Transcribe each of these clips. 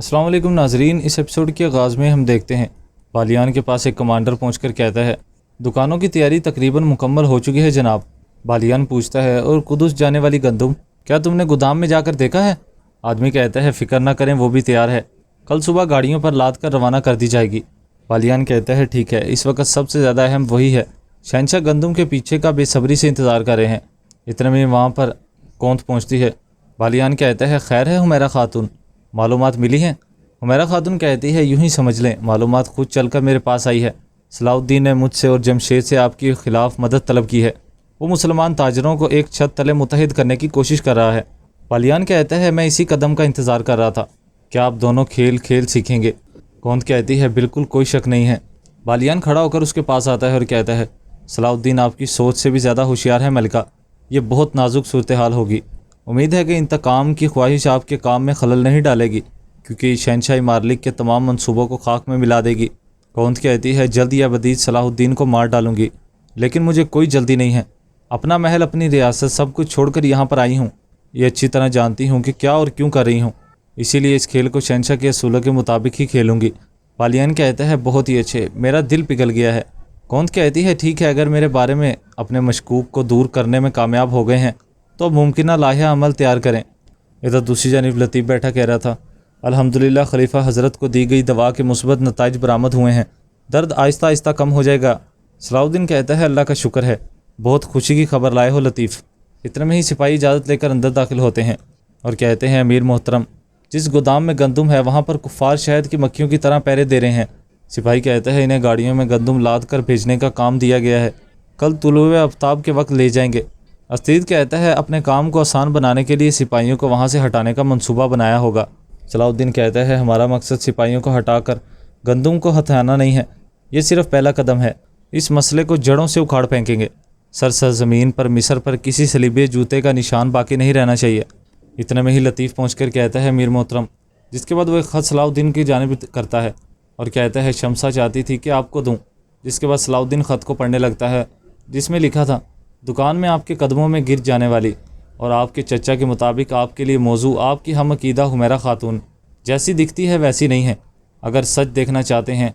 السلام علیکم ناظرین، اس ایپیسوڈ کے آغاز میں ہم دیکھتے ہیں بالیان کے پاس ایک کمانڈر پہنچ کر کہتا ہے دکانوں کی تیاری تقریباً مکمل ہو چکی ہے جناب۔ بالیان پوچھتا ہے اور قدس جانے والی گندم کیا تم نے گودام میں جا کر دیکھا ہے؟ آدمی کہتا ہے فکر نہ کریں، وہ بھی تیار ہے، کل صبح گاڑیوں پر لاد کر روانہ کر دی جائے گی۔ بالیان کہتا ہے ٹھیک ہے، اس وقت سب سے زیادہ اہم وہی ہے۔ شہنشاہ گندم کے پیچھے کا بے صبری سے انتظار کر رہے ہیں۔ اتنے میں وہاں پر کونت پہنچتی ہے۔ بالیان کہتا ہے خیر ہے حمیرہ خاتون، معلومات ملی ہیں؟ حمیرہ خاتون کہتی ہے یوں ہی سمجھ لیں، معلومات خود چل کر میرے پاس آئی ہے۔ صلاح الدین نے مجھ سے اور جمشید سے آپ کے خلاف مدد طلب کی ہے۔ وہ مسلمان تاجروں کو ایک چھت تلے متحد کرنے کی کوشش کر رہا ہے۔ بالیان کہتا ہے میں اسی قدم کا انتظار کر رہا تھا، کیا آپ دونوں کھیل سیکھیں گے؟ کونت کہتی ہے بالکل، کوئی شک نہیں ہے۔ بالیان کھڑا ہو کر اس کے پاس آتا ہے اور کہتا ہے صلاح الدین آپ کی سوچ سے بھی زیادہ ہوشیار ہے ملکہ، یہ بہت نازک صورتحال ہوگی۔ امید ہے کہ انتقام کی خواہش آپ کے کام میں خلل نہیں ڈالے گی، کیونکہ شہنشاہ مارلک کے تمام منصوبوں کو خاک میں ملا دے گی۔ کونت کہتی ہے جلد یا بدید صلاح الدین کو مار ڈالوں گی، لیکن مجھے کوئی جلدی نہیں ہے۔ اپنا محل، اپنی ریاست، سب کچھ چھوڑ کر یہاں پر آئی ہوں۔ یہ اچھی طرح جانتی ہوں کہ کیا اور کیوں کر رہی ہوں، اسی لیے اس کھیل کو شہنشاہ کے اصولوں کے مطابق ہی کھیلوں گی۔ بالیان کہتا ہے بہت ہی اچھے، میرا دل پگھل گیا ہے۔ کونت کہتی ہے ٹھیک ہے، اگر میرے بارے میں اپنے مشکوک کو دور کرنے میں کامیاب ہو گئے ہیں تو ممکنہ لائحہ عمل تیار کریں۔ ادھر دوسری جانب لطیف بیٹھا کہہ رہا تھا الحمدللہ خلیفہ حضرت کو دی گئی دوا کے مثبت نتائج برآمد ہوئے ہیں، درد آہستہ آہستہ کم ہو جائے گا۔ صلاح الدین کہتا ہے اللہ کا شکر ہے، بہت خوشی کی خبر لائے ہو لطیف۔ اتنے میں ہی سپاہی اجازت لے کر اندر داخل ہوتے ہیں اور کہتے ہیں امیر محترم، جس گودام میں گندم ہے وہاں پر کفار شہد کی مکھیوں کی طرح پہرے دے رہے ہیں۔ سپاہی کہتا ہے انہیں گاڑیوں میں گندم لاد کر بھیجنے کا کام دیا گیا ہے، کل طلوع آفتاب کے وقت لے جائیں گے۔ استید کہتا ہے اپنے کام کو آسان بنانے کے لیے سپاہیوں کو وہاں سے ہٹانے کا منصوبہ بنایا ہوگا۔ صلاح الدین کہتا ہے ہمارا مقصد سپاہیوں کو ہٹا کر گندم کو ہتھیانا نہیں ہے، یہ صرف پہلا قدم ہے، اس مسئلے کو جڑوں سے اکھاڑ پھینکیں گے۔ سرزمین پر مصر پر کسی صلیبی جوتے کا نشان باقی نہیں رہنا چاہیے۔ اتنے میں ہی لطیف پہنچ کر کہتا ہے امیر محترم، جس کے بعد وہ ایک خط صلاح الدین کی جانب کرتا ہے اور کہتا ہے شمسا چاہتی تھی کہ آپ کو دوں، جس کے بعد صلاح الدین خط کو پڑھنے لگتا ہے جس میں لکھا تھا دکان میں آپ کے قدموں میں گر جانے والی اور آپ کے چچا کے مطابق آپ کے لیے موضوع آپ کی ہم عقیدہ حمیرہ خاتون جیسی دکھتی ہے ویسی نہیں ہے۔ اگر سچ دیکھنا چاہتے ہیں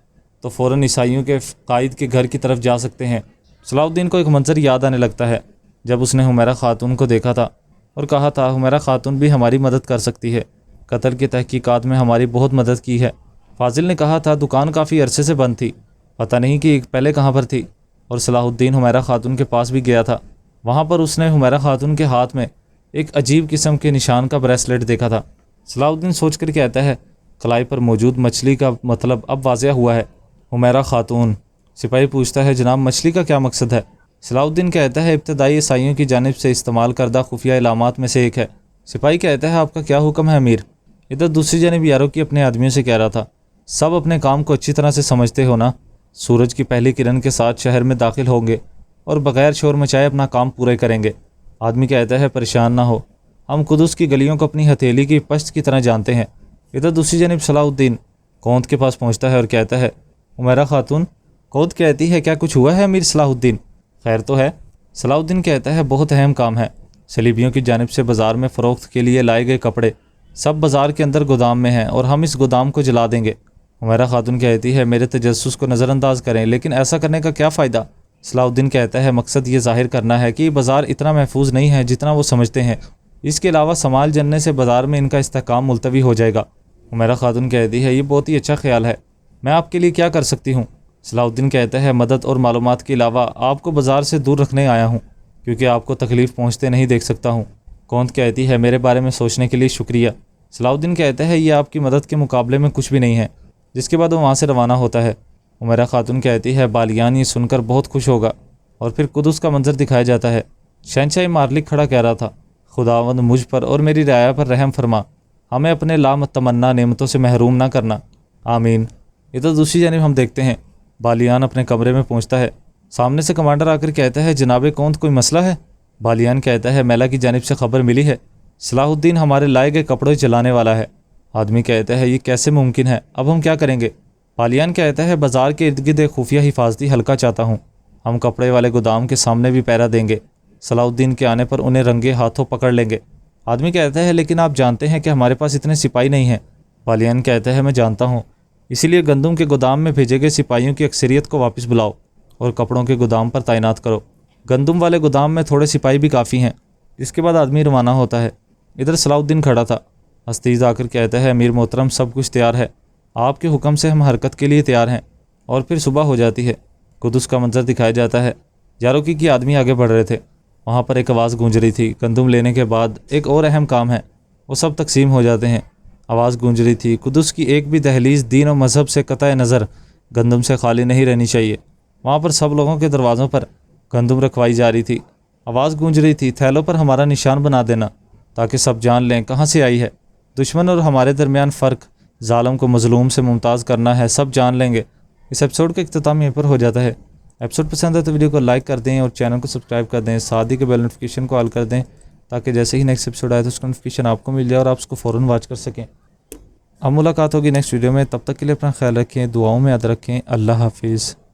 تو فوراً عیسائیوں کے قائد کے گھر کی طرف جا سکتے ہیں۔ صلاح الدین کو ایک منظر یاد آنے لگتا ہے جب اس نے حمیرہ خاتون کو دیکھا تھا اور کہا تھا حمیرہ خاتون بھی ہماری مدد کر سکتی ہے، قتل کی تحقیقات میں ہماری بہت مدد کی ہے۔ فاضل نے کہا تھا دکان کافی عرصے سے بند تھی، پتہ نہیں کہ پہلے کہاں پر تھی، اور صلاح الدین حمیرہ خاتون کے پاس بھی گیا تھا، وہاں پر اس نے حمیرہ خاتون کے ہاتھ میں ایک عجیب قسم کے نشان کا بریسلیٹ دیکھا تھا۔ صلاح الدین سوچ کر کہتا ہے کلائی پر موجود مچھلی کا مطلب اب واضح ہوا ہے، حمیرہ خاتون۔ سپاہی پوچھتا ہے جناب مچھلی کا کیا مقصد ہے؟ صلاح الدین کہتا ہے ابتدائی عیسائیوں کی جانب سے استعمال کردہ خفیہ علامات میں سے ایک ہے۔ سپاہی کہتا ہے آپ کا کیا حکم ہے امیر؟ ادھر دوسری جانب یارو کی اپنے آدمیوں سے کہہ رہا تھا سب اپنے کام کو اچھی طرح سے سمجھتے ہو نا؟ سورج کی پہلی کرن کے ساتھ شہر میں داخل ہوں گے اور بغیر شور مچائے اپنا کام پورے کریں گے۔ آدمی کہتا ہے پریشان نہ ہو، ہم قدس کی گلیوں کو اپنی ہتھیلی کی پشت کی طرح جانتے ہیں۔ ادھر دوسری جانب صلاح الدین کونت کے پاس پہنچتا ہے اور کہتا ہے حمیرہ خاتون۔ کونت کہتی ہے کیا کچھ ہوا ہے امیر صلاح الدین؟ خیر تو ہے؟ صلاح الدین کہتا ہے بہت اہم کام ہے، صلیبیوں کی جانب سے بازار میں فروخت کے لیے لائے گئے کپڑے سب بازار کے اندر گودام میں ہیں اور ہم اس گودام کو جلا دیں گے۔ حمیرہ خاتون کہتی ہے میرے تجسس کو نظر انداز کریں، لیکن ایسا کرنے کا کیا فائدہ؟ صلاح الدین کہتا ہے مقصد یہ ظاہر کرنا ہے کہ یہ بازار اتنا محفوظ نہیں ہے جتنا وہ سمجھتے ہیں، اس کے علاوہ سمال جننے سے بازار میں ان کا استحکام ملتوی ہو جائے گا۔ حمیرہ خاتون کہتی ہے یہ بہت ہی اچھا خیال ہے، میں آپ کے لیے کیا کر سکتی ہوں؟ صلاح الدین کہتا ہے مدد اور معلومات کے علاوہ آپ کو بازار سے دور رکھنے آیا ہوں، کیونکہ آپ کو تکلیف پہنچتے نہیں دیکھ سکتا ہوں۔ کونت کہتی ہے میرے بارے میں سوچنے کے لیے شکریہ۔ صلاح الدین کہتا ہے یہ آپ کی مدد کے مقابلے میں کچھ بھی نہیں ہے، جس کے بعد وہ وہاں سے روانہ ہوتا ہے۔ حمیرہ خاتون کہتی ہے بالیان یہ سن کر بہت خوش ہوگا، اور پھر قدس کا منظر دکھایا جاتا ہے۔ شہنشاہ مارلک کھڑا کہہ رہا تھا خداوند مجھ پر اور میری رعایا پر رحم فرما، ہمیں اپنے لامتمنا نعمتوں سے محروم نہ کرنا، آمین۔ ادھر دوسری جانب ہم دیکھتے ہیں بالیان اپنے کمرے میں پہنچتا ہے، سامنے سے کمانڈر آ کر کہتا ہے جناب کونت کوئی مسئلہ ہے؟ بالیان کہتا ہے میلا کی جانب سے خبر ملی ہے، صلاح الدین ہمارے لائے گئے کپڑے جلانے والا ہے۔ آدمی کہتا ہے یہ کیسے ممکن ہے، اب ہم کیا کریں گے؟ بالیان کہتا ہے بازار کے ارد گرد ایک خفیہ حفاظتی حلقہ چاہتا ہوں، ہم کپڑے والے گودام کے سامنے بھی پہرا دیں گے، صلاح الدین کے آنے پر انہیں رنگے ہاتھوں پکڑ لیں گے۔ آدمی کہتا ہے لیکن آپ جانتے ہیں کہ ہمارے پاس اتنے سپاہی نہیں ہیں، بالیان کہتا ہے میں جانتا ہوں، اسی لیے گندم کے گودام میں بھیجے گئے سپاہیوں کی اکثریت کو واپس بلاؤ اور کپڑوں کے گودام پر تعینات کرو۔ گندم والے گودام میں تھوڑے سپاہی بھی کافی ہیں۔ اس کے بعد آدمی روانہ ہوتا ہے۔ ادھر صلاح الدین کھڑا تھا۔ عزیز آ کر کہتا ہے امیر محترم سب کچھ تیار ہے، آپ کے حکم سے ہم حرکت کے لیے تیار ہیں۔ اور پھر صبح ہو جاتی ہے۔ قدس کا منظر دکھایا جاتا ہے۔ یاروکی کی آدمی آگے بڑھ رہے تھے۔ وہاں پر ایک آواز گونج رہی تھی، گندم لینے کے بعد ایک اور اہم کام ہے، وہ سب تقسیم ہو جاتے ہیں۔ آواز گونج رہی تھی، قدس کی ایک بھی دہلیز دین و مذہب سے قطع نظر گندم سے خالی نہیں رہنی چاہیے۔ وہاں پر سب لوگوں کے دروازوں پر گندم رکھوائی جا رہی تھی۔ آواز گونج رہی تھی، تھیلوں پر ہمارا نشان بنا دینا تاکہ سب جان لیں کہاں سے آئی ہے۔ دشمن اور ہمارے درمیان فرق ظالم کو مظلوم سے ممتاز کرنا ہے، سب جان لیں گے۔ اس ایپیسوڈ کا اختتام یہیں پر ہو جاتا ہے۔ ایپیسوڈ پسند ہے تو ویڈیو کو لائک کر دیں اور چینل کو سبسکرائب کر دیں، ساتھ ہی کے بیل نوٹیفیکیشن کو آل کر دیں تاکہ جیسے ہی نیکسٹ ایپیسوڈ آئے تو اس کا نوٹیفیکیشن آپ کو مل جائے اور آپ اس کو فوراً واچ کر سکیں۔ اب ملاقات ہوگی نیکسٹ ویڈیو میں، تب تک کے لیے اپنا خیال رکھیں، دعاؤں میں یاد رکھیں۔ اللہ حافظ۔